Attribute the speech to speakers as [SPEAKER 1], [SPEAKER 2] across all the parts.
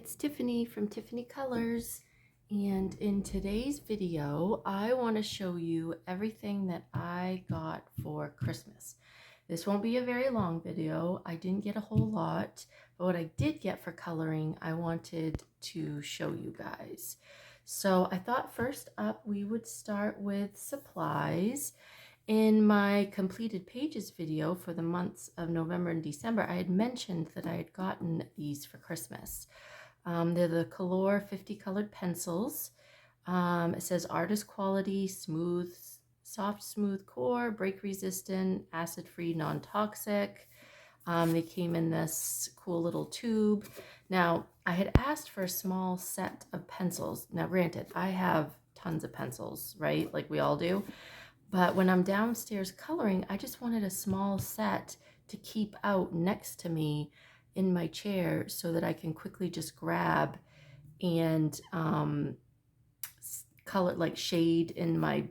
[SPEAKER 1] it's Tiffany from Tiffany Colors, and in today's video I want to show you everything that I got for Christmas. This won't be a very long video. I didn't get a whole lot, but what I did get for coloring I wanted to show you guys. So I thought first up we would start with supplies. In my completed pages video for the months of November and December, I had mentioned that I had gotten these for Christmas. They're the Kalor 50 colored pencils. It says artist quality, smooth, soft, smooth core, break resistant, acid free, non-toxic. They came in this cool little tube. Now, I had asked for a small set of pencils. Now, granted, I have tons of pencils, right? Like we all do. But when I'm downstairs coloring, I just wanted a small set to keep out next to me in my chair so that I can quickly just grab and color, like shade in my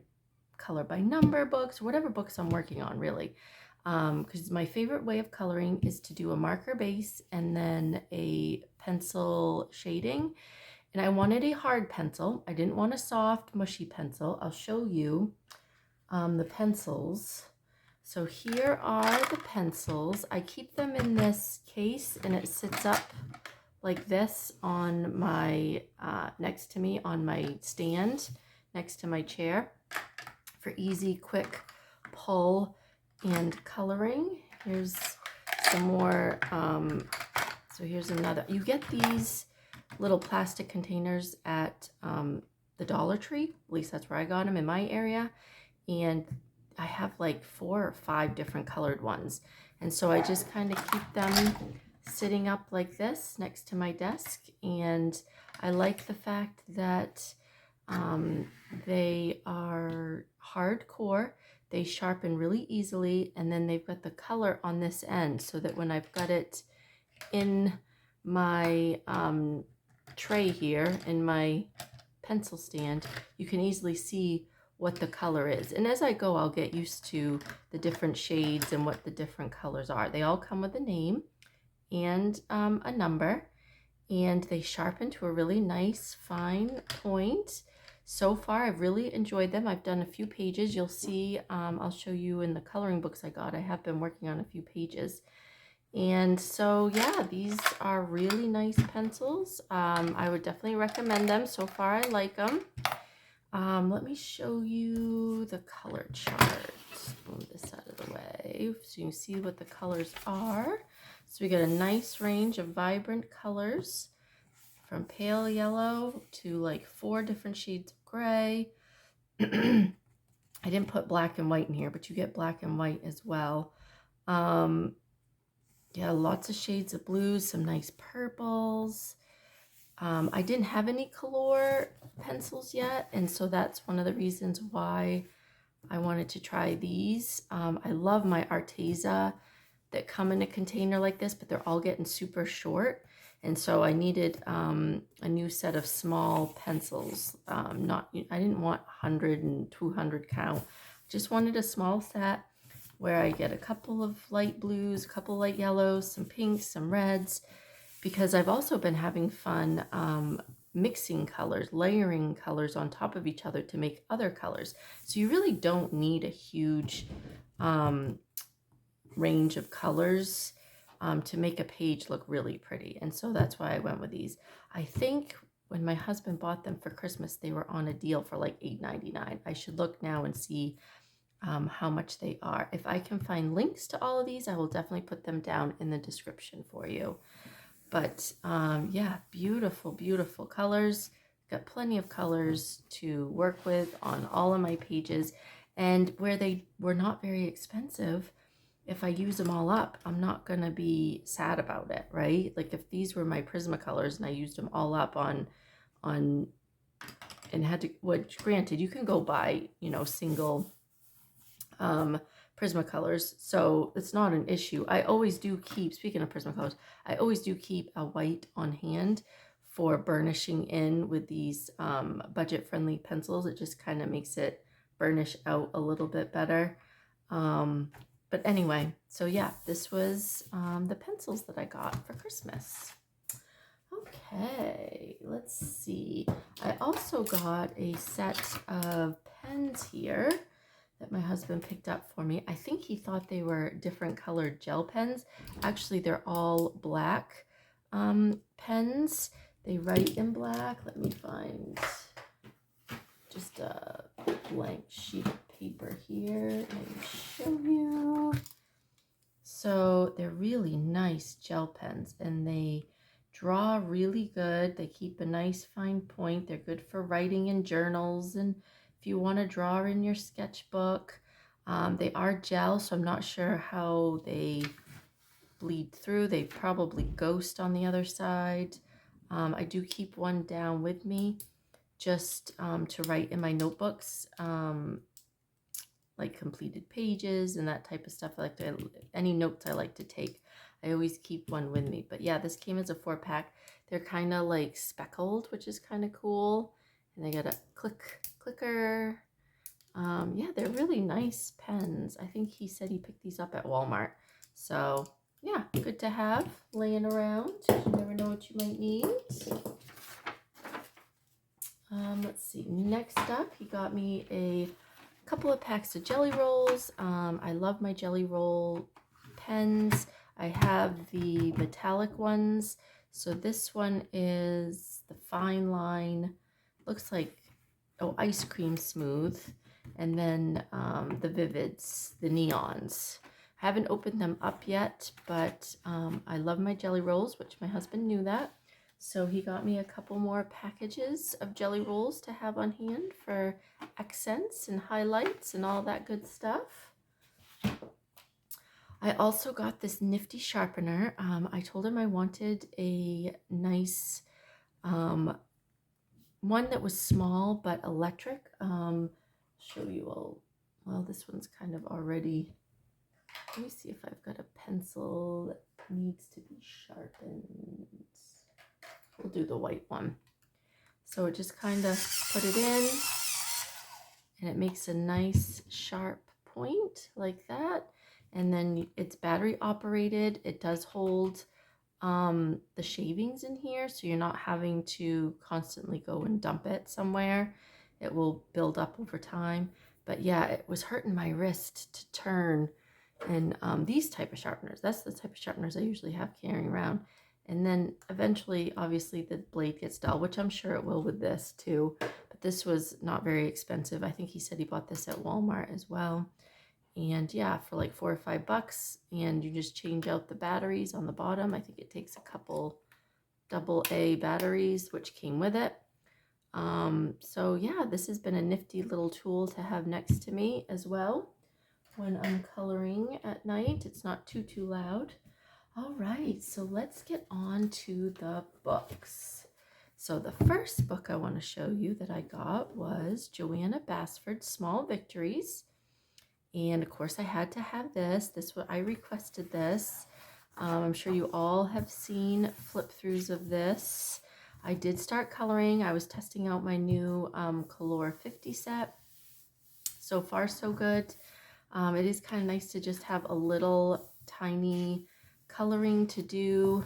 [SPEAKER 1] color by number books, whatever books I'm working on, really. Because my favorite way of coloring is to do a marker base and then a pencil shading. And I wanted a hard pencil. I didn't want a soft, mushy pencil. I'll show you the pencils. So here are the pencils. I keep them in this case and it sits up like this on my next to me on my stand next to my chair for easy quick pull and coloring. Here's some more. So here's another. You get these little plastic containers at the Dollar Tree. At least that's where I got them in my area. And I have like 4 or 5 different colored ones. And so I just kind of keep them sitting up like this next to my desk. And I like the fact that they are hardcore. They sharpen really easily. And then they've got the color on this end so that when I've got it in my tray here, in my pencil stand, you can easily see what the color is. And as I go, I'll get used to the different shades and what the different colors are. They all come with a name and a number, and they sharpen to a really nice fine point. So far, I've really enjoyed them. I've done a few pages. You'll see, I'll show you in the coloring books I got. I have been working on a few pages. And so, yeah, these are really nice pencils. I would definitely recommend them. So far, I like them. Let me show you the color chart. Move this out of the way so you can see what the colors are. So we got a nice range of vibrant colors from pale yellow to like 4 different shades of gray. I didn't put black and white in here, but you get black and white as well. Yeah, lots of shades of blues, some nice purples. I didn't have any Kalor pencils yet, and so that's one of the reasons why I wanted to try these. I love my Arteza that come in a container like this, but they're all getting super short, and so I needed a new set of small pencils. I didn't want 100 and 200 count. Just wanted a small set where I get a couple of light blues, a couple light yellows, some pinks, some reds, because I've also been having fun mixing colors, layering colors on top of each other to make other colors. So you really don't need a huge range of colors to make a page look really pretty. And so that's why I went with these. I think when my husband bought them for Christmas, they were on a deal for like $8.99. I should look now and see how much they are. If I can find links to all of these, I will definitely put them down in the description for you. But yeah, beautiful, beautiful colors. Got plenty of colors to work with on all of my pages. And where they were not very expensive, if I use them all up, I'm not going to be sad about it, right? Like if these were my Prismacolors and I used them all up on and had to, which granted, you can go buy, you know, single Prismacolors, so it's not an issue. I always do keep, speaking of Prismacolors, I always do keep a white on hand for burnishing in with these budget-friendly pencils. It just kind of makes it burnish out a little bit better. But anyway, so yeah, this was the pencils that I got for Christmas. Okay. Okay, let's see. I also got a set of pens here that my husband picked up for me. I think he thought they were different colored gel pens. Actually, they're all black pens. They write in black. Let me find just a blank sheet of paper here and show you. So they're really nice gel pens, and they draw really good. They keep a nice fine point. They're good for writing in journals, and if you want to draw in your sketchbook. They are gel, so I'm not sure how they bleed through. They probably ghost on the other side. I do keep one down with me just to write in my notebooks, like completed pages and that type of stuff. I like to, any notes I like to take, I always keep one with me. But yeah, this came as a 4-pack. They're kind of like speckled, which is kind of cool. And they got a clicker. Yeah, they're really nice pens. I think he said he picked these up at Walmart. So yeah, good to have laying around. You never know what you might need. Let's see, next up, he got me a couple of packs of jelly rolls. I love my jelly roll pens. I have the metallic ones. So this one is the fine line, looks like, oh, ice cream smooth. And then the vivids, the neons. I haven't opened them up yet, but I love my jelly rolls, which my husband knew that. So he got me a couple more packages of jelly rolls to have on hand for accents and highlights and all that good stuff. I also got this nifty sharpener. I told him I wanted a nice one that was small but electric. Show you all. Well, this one's kind of already. Let me see if I've got a pencil that needs to be sharpened. We'll do the white one. So it just kind of put it in, and it makes a nice sharp point like that. And then it's battery operated. It does hold the shavings in here, so you're not having to constantly go and dump it somewhere. It will build up over time. But yeah, it was hurting my wrist to turn. And these type of sharpeners, that's the type of sharpeners I usually have carrying around. And then eventually, obviously, the blade gets dull, which I'm sure it will with this too. But this was not very expensive. I think he said he bought this at Walmart as well. And yeah, for like $4 or $5, and you just change out the batteries on the bottom. I think it takes a couple AA batteries, which came with it. So yeah, this has been a nifty little tool to have next to me as well when I'm coloring at night. It's not too loud. All right, so let's get on to the books. So the first book I want to show you that I got was Johanna Basford's Small Victories. And of course I had to have this. I requested this. I'm sure you all have seen flip throughs of this. I did start coloring. I was testing out my new Kalor 50 set. So far so good. It is kind of nice to just have a little tiny coloring to do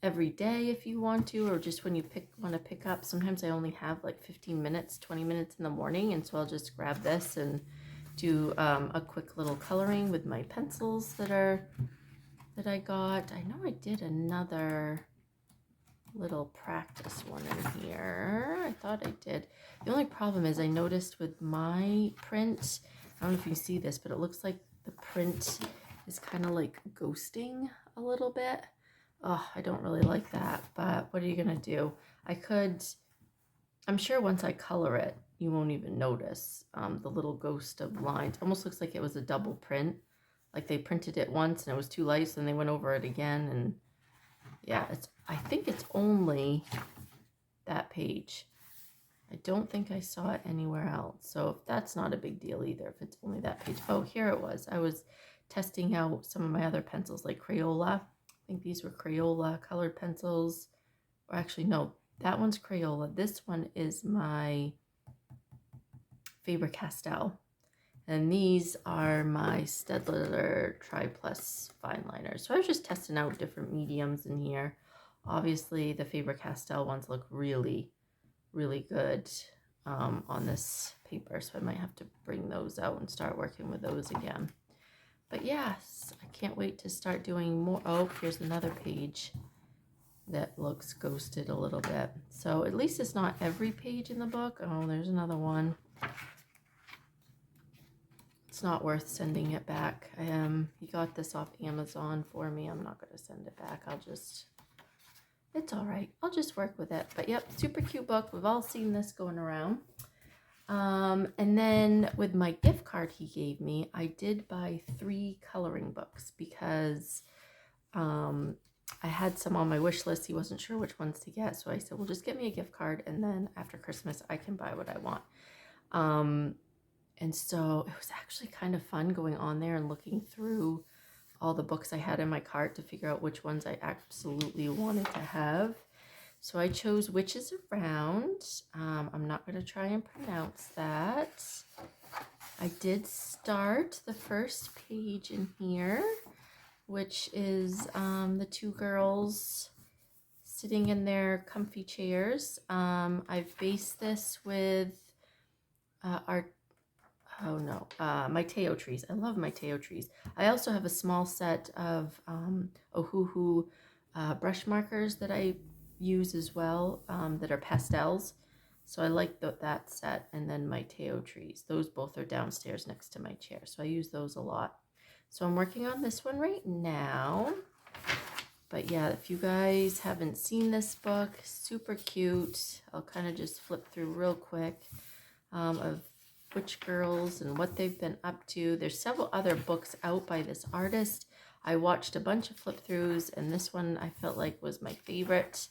[SPEAKER 1] every day if you want to, or just when you want to pick up. Sometimes I only have like 15 minutes, 20 minutes in the morning, and so I'll just grab this and do a quick little coloring with my pencils that I got. I know I did another little practice one in here. I thought I did. The only problem is I noticed with my print, I don't know if you see this, but it looks like the print is kind of like ghosting a little bit. Oh, I don't really like that, but what are you gonna do? I'm sure once I color it, you won't even notice the little ghost of lines. Almost looks like it was a double print. Like they printed it once and it was too light, so then they went over it again. And yeah, I think it's only that page. I don't think I saw it anywhere else. So that's not a big deal either if it's only that page. Oh, here it was. I was testing out some of my other pencils like Crayola. I think these were Crayola colored pencils. Or actually, no, that one's Crayola. This one is my Faber-Castell. And these are my Staedtler Tri Plus fine liners. So I was just testing out different mediums in here. Obviously, the Faber-Castell ones look really, really good on this paper, so I might have to bring those out and start working with those again. But yes, I can't wait to start doing more. Oh, here's another page that looks ghosted a little bit. So at least it's not every page in the book. Oh, there's another one. It's not worth sending it back. He got this off Amazon for me. I'm not going to send it back. It's all right. I'll just work with it. But yep, super cute book. We've all seen this going around. And then with my gift card he gave me, I did buy 3 coloring books because I had some on my wish list. He wasn't sure which ones to get. So I said, well, just get me a gift card. And then after Christmas, I can buy what I want. And so it was actually kind of fun going on there and looking through all the books I had in my cart to figure out which ones I absolutely wanted to have. So I chose Witches Around. I'm not going to try and pronounce that. I did start the first page in here, which is the 2 girls sitting in their comfy chairs. I've based this with my Teo trees. I love my Teo trees. I also have a small set of UUSIKUUU brush markers that I use as well, that are pastels. So I like that set, and then my Teo trees. Those both are downstairs next to my chair, so I use those a lot. So I'm working on this one right now. But yeah, if you guys haven't seen this book, super cute. I'll kind of just flip through real quick of Witch Girls and what they've been up to. There's several other books out by this artist. I watched a bunch of flip throughs, and this one I felt like was my favorite.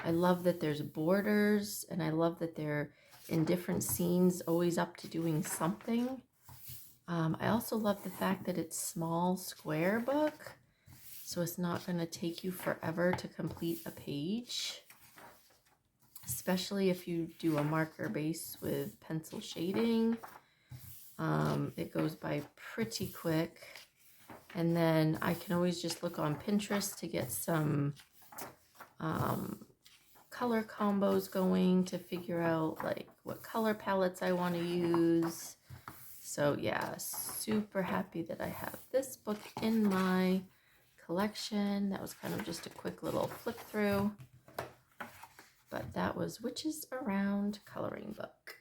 [SPEAKER 1] I love that there's borders, and I love that they're in different scenes, always up to doing something. I also love the fact that it's small square book, so it's not going to take you forever to complete a page, especially if you do a marker base with pencil shading. It goes by pretty quick. And then I can always just look on Pinterest to get some color combos going to figure out like what color palettes I want to use. So yeah, super happy that I have this book in my collection. That was kind of just a quick little flip through. But that was Witches Around coloring book.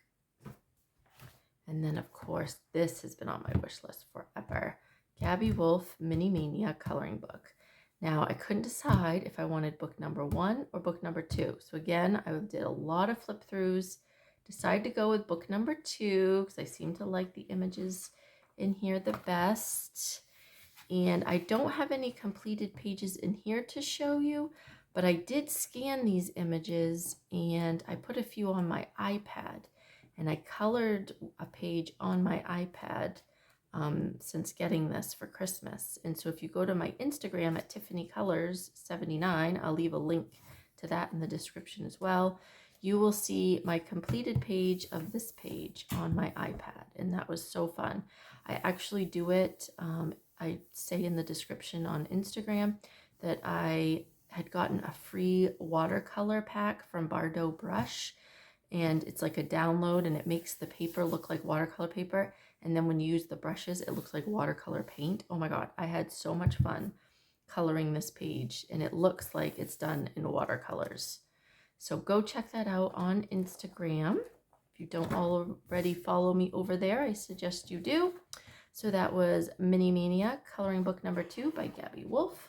[SPEAKER 1] And then, of course, this has been on my wish list forever. Gabi Wolf Minimania coloring book. Now, I couldn't decide if I wanted book number 1 or book number 2. So again, I did a lot of flip throughs. Decided to go with book number 2 because I seem to like the images in here the best. And I don't have any completed pages in here to show you, but I did scan these images and I put a few on my iPad, and I colored a page on my iPad since getting this for Christmas. And so if you go to my Instagram at Tiffany Colors 79, I'll leave a link to that in the description as well. You will see my completed page of this page on my iPad, and that was so fun. I actually do it, I say in the description on Instagram that I had gotten a free watercolor pack from Bardo Brush, and it's like a download, and it makes the paper look like watercolor paper, and then when you use the brushes it looks like watercolor paint. Oh my god, I had so much fun coloring this page, and it looks like it's done in watercolors. So go check that out on Instagram. If you don't already follow me over there, I suggest you do. So that was Minimania coloring book number 2 by Gabi Wolf.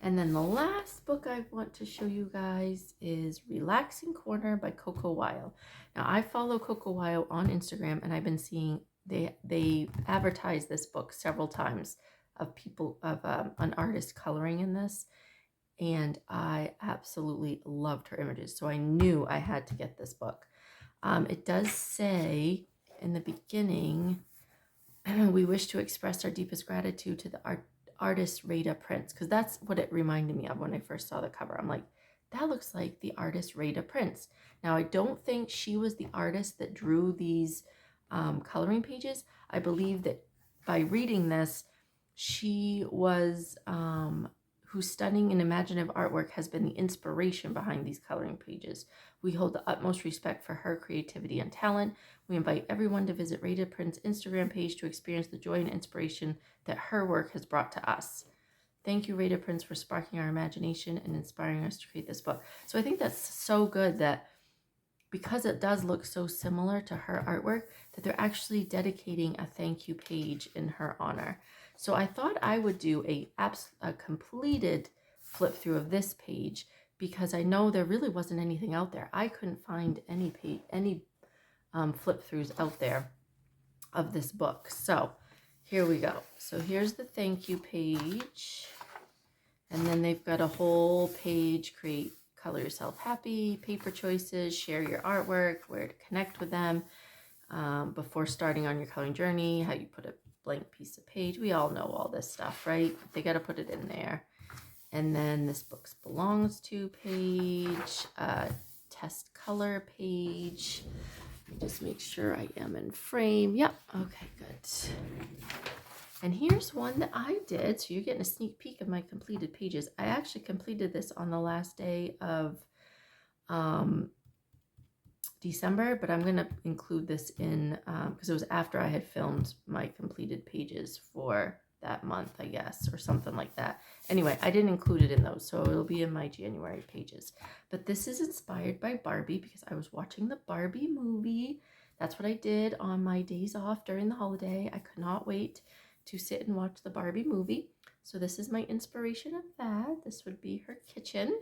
[SPEAKER 1] And then the last book I want to show you guys is Relaxing Corner by Coco Wyo. Now I follow Coco Wyo on Instagram, and I've been seeing they advertise this book several times of an artist coloring in this, and I absolutely loved her images, so I knew I had to get this book. It does say in the beginning, we wish to express our deepest gratitude to the artist Rada Prince, because that's what it reminded me of when I first saw the cover. I'm like, that looks like the artist Rada Prince. Now, I don't think she was the artist that drew these coloring pages. I believe that by reading this, she was whose stunning and imaginative artwork has been the inspiration behind these coloring pages. We hold the utmost respect for her creativity and talent. We invite everyone to visit Rated Print's Instagram page to experience the joy and inspiration that her work has brought to us. Thank you, Rated Prince, for sparking our imagination and inspiring us to create this book. So I think that's so good that because it does look so similar to her artwork, that they're actually dedicating a thank you page in her honor. So I thought I would do a completed flip through of this page because I know there really wasn't anything out there. I couldn't find any flip throughs out there of this book. So here we go. So here's the thank you page. And then they've got a whole page, create, color yourself happy, paper choices, share your artwork, where to connect with them before starting on your coloring journey, how you put a blank piece of page. We all know all this stuff, right? They got to put it in there. And then this book's belongs to page, test color page. Let me just make sure I am in frame. Yep. Okay, good. And here's one that I did. So you're getting a sneak peek of my completed pages. I actually completed this on the last day of December, but I'm going to include this in, because it was after I had filmed my completed pages for that month, I guess, or something like that. Anyway, I didn't include it in those, so it'll be in my January pages. But this is inspired by Barbie because I was watching the Barbie movie. That's what I did on my days off during the holiday. I could not wait to sit and watch the Barbie movie. So this is my inspiration of that. This would be her kitchen.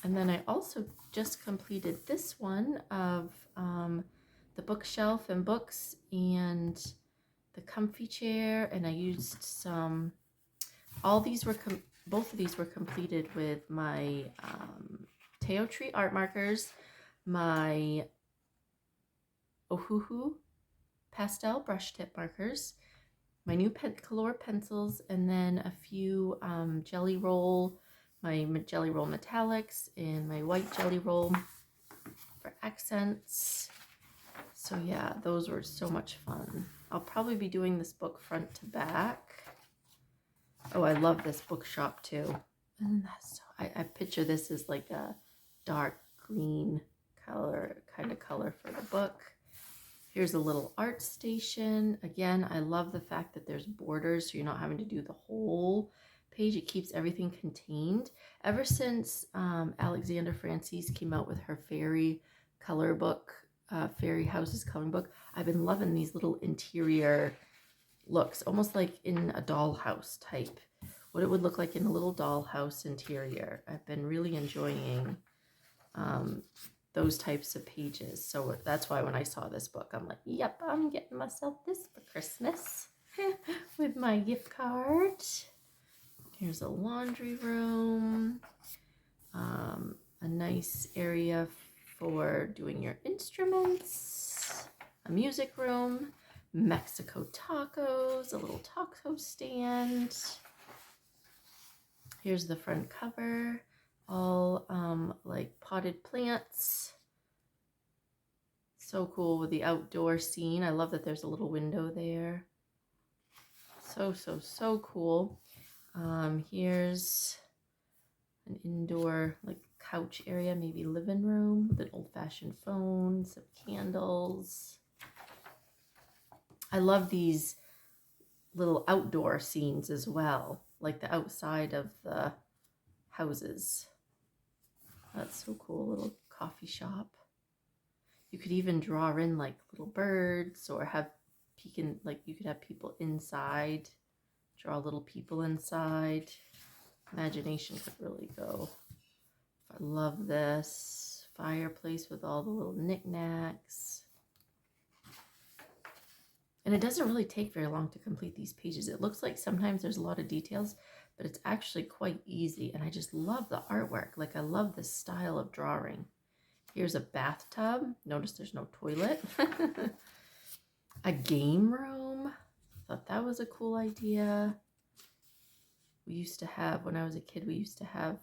[SPEAKER 1] And then I also just completed this one of the bookshelf and books and the comfy chair. And I used some, both of these were completed with my Teo Tree art markers, my UUSIKUUU pastel brush tip markers, my new Kalor pencils, and then a few jelly roll, my jelly roll metallics, and my white jelly roll for accents. So yeah, those were so much fun. I'll probably be doing this book front to back. Oh, I love this bookshop too. And that's, I picture this as like a dark green color, kind of color for the book. Here's a little art station. Again, I love the fact that there's borders, so you're not having to do the whole page. It keeps everything contained. Ever since Alexander Francis came out with her fairy color book, Fairy Houses coloring book, I've been loving these little interior looks, almost like in a dollhouse type. What it would look like in a little dollhouse interior. I've been really enjoying those types of pages. So that's why when I saw this book, I'm like, yep, I'm getting myself this for Christmas with my gift card. Here's a laundry room, a nice area for doing your instruments, a music room, Mexico tacos, a little taco stand. Here's the front cover. All like potted plants. So cool with the outdoor scene. I love that there's a little window there. So cool. Here's an indoor like couch area, maybe living room with an old-fashioned phone, some candles. I love these little outdoor scenes as well, like the outside of the houses. That's so cool. A little coffee shop. You could even draw in like little birds or have like you could have people inside, draw little people inside. Imagination could really go. I love this fireplace with all the little knickknacks. And it doesn't really take very long to complete these pages. It looks like sometimes there's a lot of details, but it's actually quite easy. And I just love the artwork. Like I love this style of drawing. Here's a bathtub. Notice there's no toilet. A game room. Thought that was a cool idea. We used to have, when I was a kid, we used to have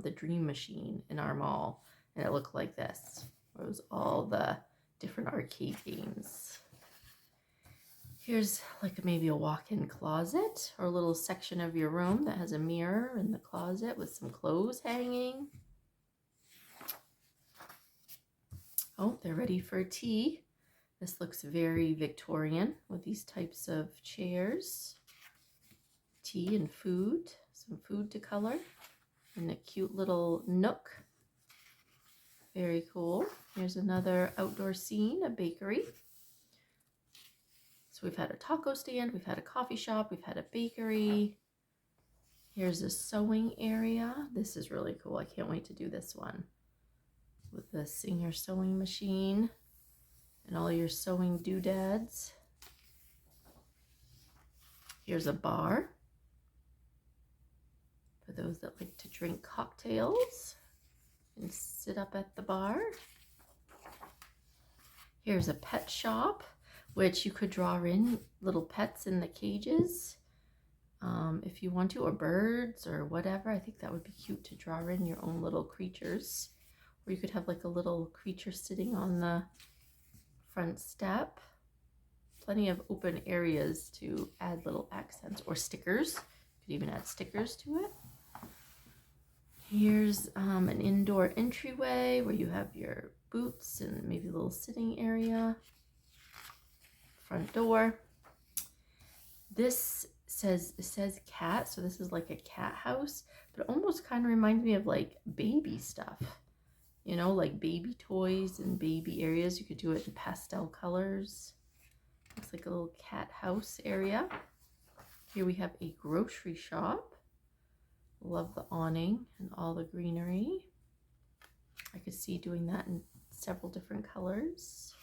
[SPEAKER 1] the Dream Machine in our mall. And it looked like this. It was all the different arcade games. Here's like maybe a walk-in closet or a little section of your room that has a mirror in the closet with some clothes hanging. Oh, they're ready for tea. This looks very Victorian with these types of chairs. Tea and food, some food to color, and a cute little nook. Very cool. Here's another outdoor scene, a bakery. So we've had a taco stand, we've had a coffee shop, we've had a bakery. Here's a sewing area. This is really cool. I can't wait to do this one with the Singer sewing machine and all your sewing doodads. Here's a bar for those that like to drink cocktails and sit up at the bar. Here's a pet shop, which you could draw in little pets in the cages if you want to, or birds or whatever. I think that would be cute to draw in your own little creatures. Or you could have like a little creature sitting on the front step. Plenty of open areas to add little accents or stickers. You could even add stickers to it. Here's an indoor entryway where you have your boots and maybe a little sitting area. Front door. This says cat, so this is like a cat house, but it almost kind of reminds me of like baby stuff. You know, like baby toys and baby areas. You could do it in pastel colors. Looks like a little cat house area. Here we have a grocery shop. Love the awning and all the greenery. I could see doing that in several different colors.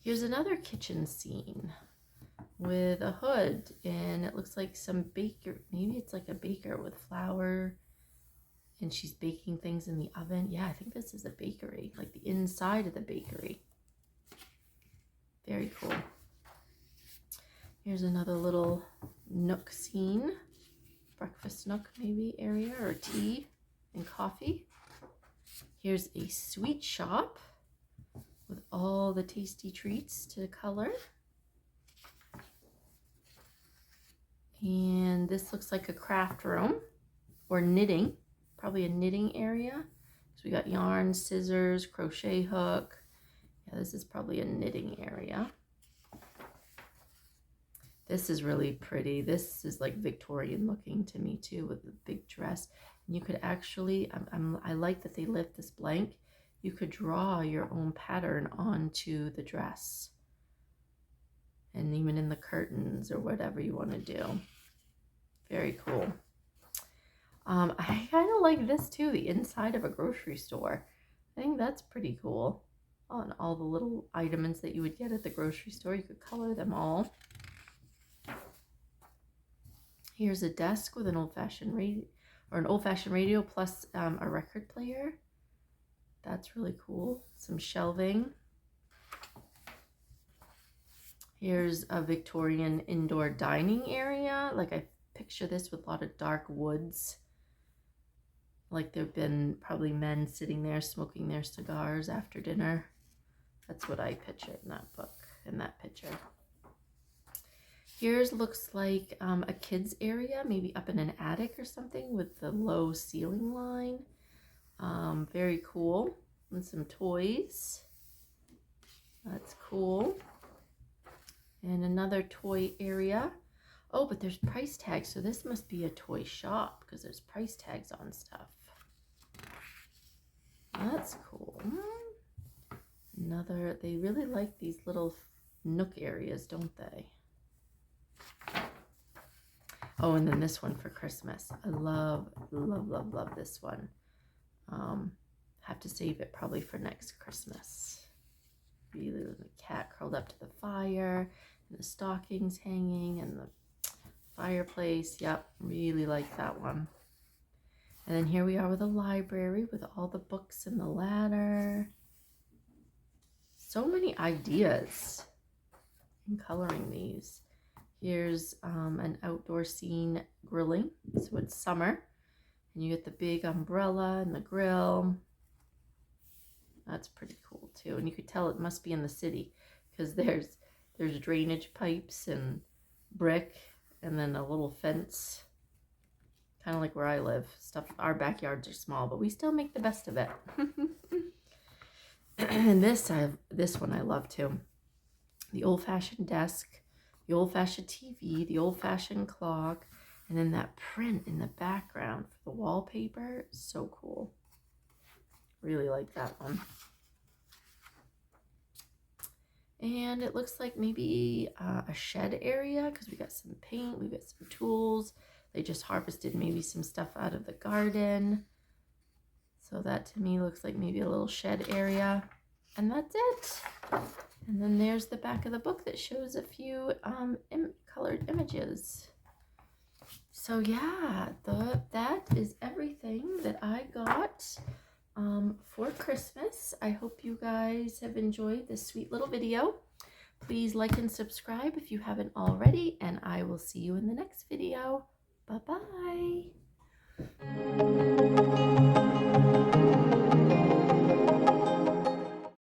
[SPEAKER 1] Here's another kitchen scene with a hood, and it looks like some baker. Maybe it's like a baker with flour, and she's baking things in the oven. Yeah, I think this is a bakery, like the inside of the bakery. Very cool. Here's another little nook scene, breakfast nook maybe area, or tea and coffee. Here's a sweet shop with all the tasty treats to color. And this looks like a craft room or knitting, probably a knitting area. So we got yarn, scissors, crochet hook. Yeah, this is probably a knitting area. This is really pretty. This is like Victorian looking to me too, with a big dress. And you could actually, I like that they left this blank. You could draw your own pattern onto the dress. And even in the curtains or whatever you want to do. Very cool. I kind of like this too, the inside of a grocery store. I think that's pretty cool. Oh, and all the little items that you would get at the grocery store, you could color them all. Here's a desk with an old-fashioned radio, or an old-fashioned radio plus a record player. That's really cool. Some shelving. Here's a Victorian indoor dining area. Like I picture this with a lot of dark woods. Like there've been probably men sitting there smoking their cigars after dinner. That's what I picture in that book, in that picture. Here's looks like a kids area, maybe up in an attic or something with the low ceiling line. Very cool. And some toys. That's cool. And another toy area. Oh, but there's price tags, so this must be a toy shop because there's price tags on stuff. That's cool. Another, they really like these little nook areas, don't they? Oh, and then this one for Christmas. I love, love, love, love this one. Have to save it probably for next Christmas. Really, the cat curled up to the fire, and the stockings hanging, and the fireplace. Yep, really like that one. And then here we are with a library with all the books and the ladder. So many ideas in coloring these. Here's an outdoor scene grilling. So it's summer. And you get the big umbrella and the grill. That's pretty cool too. And you could tell it must be in the city because there's drainage pipes and brick and then a little fence, kind of like where I live. Stuff, our backyards are small, but we still make the best of it. And this one I love too. The old-fashioned desk, the old-fashioned TV, the old-fashioned clock, and then that print in the background for the wallpaper. So cool. Really like that one. And it looks like maybe a shed area, because we got some paint, we got some tools. They just harvested maybe some stuff out of the garden. So that to me looks like maybe a little shed area. And that's it. And then there's the back of the book that shows a few colored images. So yeah, that is everything that I got for Christmas. I hope you guys have enjoyed this sweet little video. Please like and subscribe if you haven't already, and I will see you in the next video. Bye-bye.